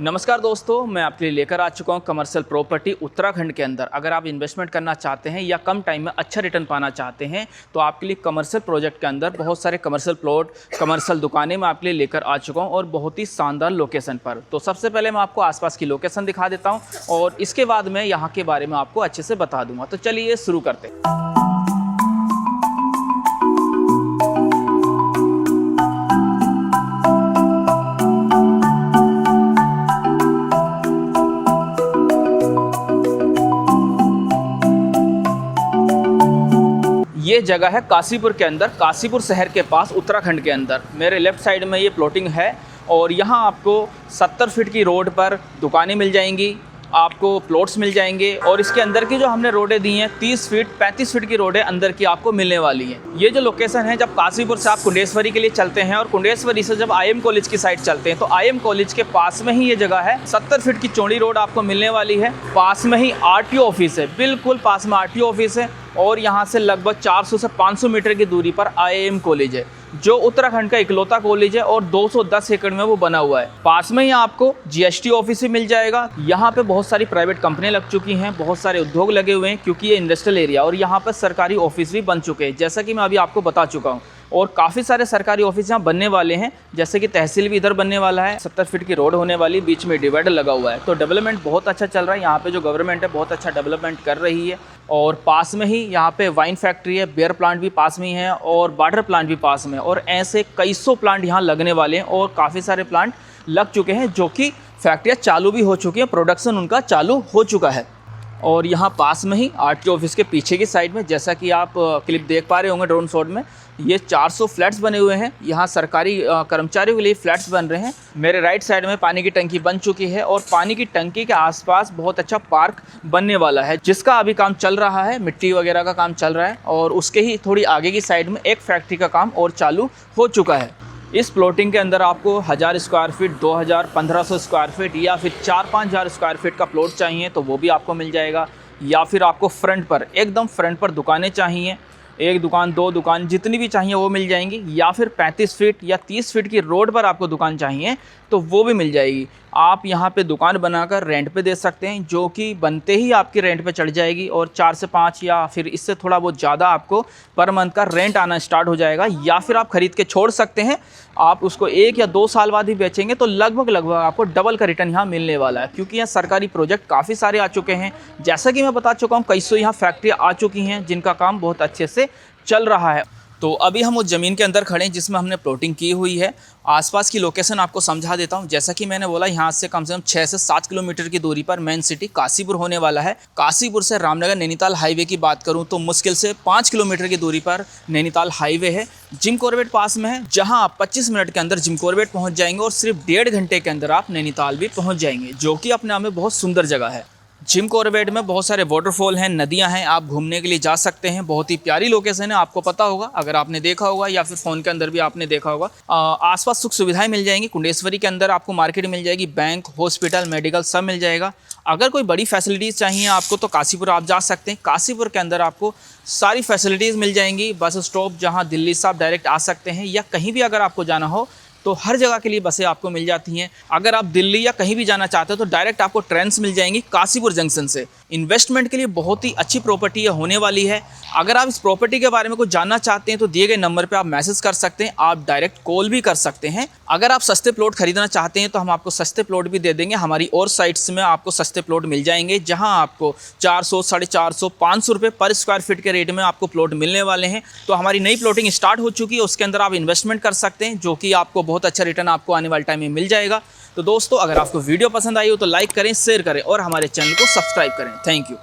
नमस्कार दोस्तों, मैं आपके लिए लेकर आ चुका हूँ कमर्शियल प्रॉपर्टी उत्तराखंड के अंदर। अगर आप इन्वेस्टमेंट करना चाहते हैं या कम टाइम में अच्छा रिटर्न पाना चाहते हैं तो आपके लिए कमर्शियल प्रोजेक्ट के अंदर बहुत सारे कमर्शियल प्लॉट, कमर्शियल दुकानें मैं आपके लिए लेकर आ चुका हूँ और बहुत ही शानदार लोकेशन पर। तो सबसे पहले मैं आपको आसपास की लोकेशन दिखा देता हूँ और इसके बाद मैं यहाँ के बारे में आपको अच्छे से बता दूँगा। तो चलिए शुरू करते हैं। ये जगह है काशीपुर के अंदर, काशीपुर शहर के पास उत्तराखंड के अंदर। मेरे लेफ़्ट साइड में ये प्लॉटिंग है और यहाँ आपको 70 फीट की रोड पर दुकानें मिल जाएंगी, आपको प्लॉट्स मिल जाएंगे। और इसके अंदर की जो हमने रोडें दी हैं 30 फीट 35 फीट की रोडें अंदर की आपको मिलने वाली हैं। ये जो लोकेशन है, जब काशीपुर से आप कुंडेश्वरी के लिए चलते हैं और कुंडेश्वरी से जब IM कॉलेज की साइड चलते हैं तो IM कॉलेज के पास में ही ये जगह है। 70 फीट की चौड़ी रोड आपको मिलने वाली है। पास में ही RTO ऑफिस है, बिल्कुल पास में RTO ऑफिस है। और यहाँ से लगभग 400 से 500 मीटर की दूरी पर IIM कॉलेज है, जो उत्तराखंड का इकलौता कॉलेज है और 210 एकड़ में वो बना हुआ है। पास में ही आपको GST ऑफिस भी मिल जाएगा। यहाँ पे बहुत सारी प्राइवेट कंपनियां लग चुकी हैं, बहुत सारे उद्योग लगे हुए हैं क्योंकि ये इंडस्ट्रियल एरिया और यहाँ पर सरकारी ऑफिस भी बन चुके हैं, जैसा कि मैं अभी आपको बता चुका हूँ। और काफ़ी सारे सरकारी ऑफिस यहाँ बनने वाले हैं, जैसे कि तहसील भी इधर बनने वाला है। 70 फीट की रोड होने वाली, बीच में डिवाइडर लगा हुआ है। तो डेवलपमेंट बहुत अच्छा चल रहा है यहाँ पे। जो गवर्नमेंट है बहुत अच्छा डेवलपमेंट कर रही है। और पास में ही यहाँ पे वाइन फैक्ट्री है, बियर प्लांट भी पास में ही है और वाटर प्लांट भी पास में है। और ऐसे कई सौ प्लांट यहाँ लगने वाले हैं और काफ़ी सारे प्लांट लग चुके हैं, जो कि फैक्ट्रियाँ चालू भी हो चुकी हैं, प्रोडक्शन उनका चालू हो चुका है। और यहाँ पास में ही RTO ऑफिस के पीछे की साइड में, जैसा कि आप क्लिप देख पा रहे होंगे ड्रोन शॉट में, ये 400 फ्लैट्स बने हुए हैं। यहाँ सरकारी कर्मचारियों के लिए फ्लैट्स बन रहे हैं। मेरे राइट साइड में पानी की टंकी बन चुकी है और पानी की टंकी के आसपास बहुत अच्छा पार्क बनने वाला है, जिसका अभी काम चल रहा है, मिट्टी वगैरह का काम चल रहा है। और उसके ही थोड़ी आगे की साइड में एक फैक्ट्री का काम और चालू हो चुका है। इस प्लॉटिंग के अंदर आपको 1000 स्क्वायर फीट, 2000, 1500 स्क्वायर फीट या फिर 4-5 हज़ार स्क्वायर फीट का प्लॉट चाहिए तो वो भी आपको मिल जाएगा। या फिर आपको फ्रंट पर, एकदम फ्रंट पर दुकानें चाहिए, एक दुकान, दो दुकान, जितनी भी चाहिए वो मिल जाएंगी। या फिर 35 फीट या 30 फीट की रोड पर आपको दुकान चाहिए तो वो भी मिल जाएगी। आप यहाँ पे दुकान बनाकर रेंट पे दे सकते हैं, जो कि बनते ही आपकी रेंट पे चढ़ जाएगी और 4 से 5 या फिर इससे थोड़ा बहुत ज़्यादा आपको पर मंथ का रेंट आना स्टार्ट हो जाएगा। या फिर आप ख़रीद के छोड़ सकते हैं, आप उसको 1 या 2 साल बाद ही बेचेंगे तो लगभग आपको डबल का रिटर्न यहाँ मिलने वाला है, क्योंकि यहाँ सरकारी प्रोजेक्ट काफ़ी सारे आ चुके हैं। जैसा कि मैं बता चुका हूँ, कई सौ यहाँ फैक्ट्रियाँ आ चुकी हैं जिनका काम बहुत अच्छे से चल रहा है। तो अभी हम उस ज़मीन के अंदर खड़े हैं जिसमें हमने प्लॉटिंग की हुई है। आसपास की लोकेशन आपको समझा देता हूं। जैसा कि मैंने बोला, यहाँ से कम 6 से 7 किलोमीटर की दूरी पर मेन सिटी काशीपुर होने वाला है। काशीपुर से रामनगर नैनीताल हाईवे की बात करूं तो मुश्किल से 5 किलोमीटर की दूरी पर नैनीताल हाईवे है। जिम कॉर्बेट पास में है, जहाँ आप 25 मिनट के अंदर जिम कॉर्बेट पहुँच जाएंगे और सिर्फ 1.5 घंटे के अंदर आप नैनीताल भी पहुँच जाएंगे, जो कि अपने आप में बहुत सुंदर जगह है। जिम कॉर्बेट में बहुत सारे वाटरफॉल हैं, नदियां हैं, आप घूमने के लिए जा सकते हैं। बहुत ही प्यारी लोकेशन है, आपको पता होगा, अगर आपने देखा होगा या फिर फ़ोन के अंदर भी आपने देखा होगा। आसपास सुख सुविधाएं मिल जाएंगी। कुंडेश्वरी के अंदर आपको मार्केट मिल जाएगी, बैंक, हॉस्पिटल, मेडिकल सब मिल जाएगा। अगर कोई बड़ी फैसिलिटीज़ चाहिए आपको तो काशीपुर आप जा सकते हैं। काशीपुर के अंदर आपको सारी फैसिलिटीज़ मिल जाएंगी। बस स्टॉप, जहाँ दिल्ली से आप डायरेक्ट आ सकते हैं या कहीं भी अगर आपको जाना हो तो हर जगह के लिए बसें आपको मिल जाती हैं। अगर आप दिल्ली या कहीं भी जाना चाहते हो तो डायरेक्ट आपको ट्रेन्स मिल जाएंगी काशीपुर जंक्शन से। इन्वेस्टमेंट के लिए बहुत ही अच्छी प्रॉपर्टी होने वाली है। अगर आप इस प्रॉपर्टी के बारे में कुछ जानना चाहते हैं तो दिए गए नंबर पे आप मैसेज कर सकते हैं, आप डायरेक्ट कॉल भी कर सकते हैं। अगर आप सस्ते प्लॉट खरीदना चाहते हैं तो हम आपको सस्ते प्लॉट भी दे देंगे। हमारी और साइट्स में आपको सस्ते प्लॉट मिल जाएंगे, जहां आपको 400, 450, 500 रुपये पर स्क्वायर फीट के रेट में आपको प्लॉट मिलने वाले हैं। तो हमारी नई प्लॉटिंग स्टार्ट हो चुकी है, उसके अंदर आप इन्वेस्टमेंट कर सकते हैं, जो कि आपको बहुत अच्छा रिटर्न आपको आने वाले टाइम में मिल जाएगा। तो दोस्तों, अगर आपको वीडियो पसंद आई हो तो लाइक करें, शेयर करें और हमारे चैनल को सब्सक्राइब करें। Thank you.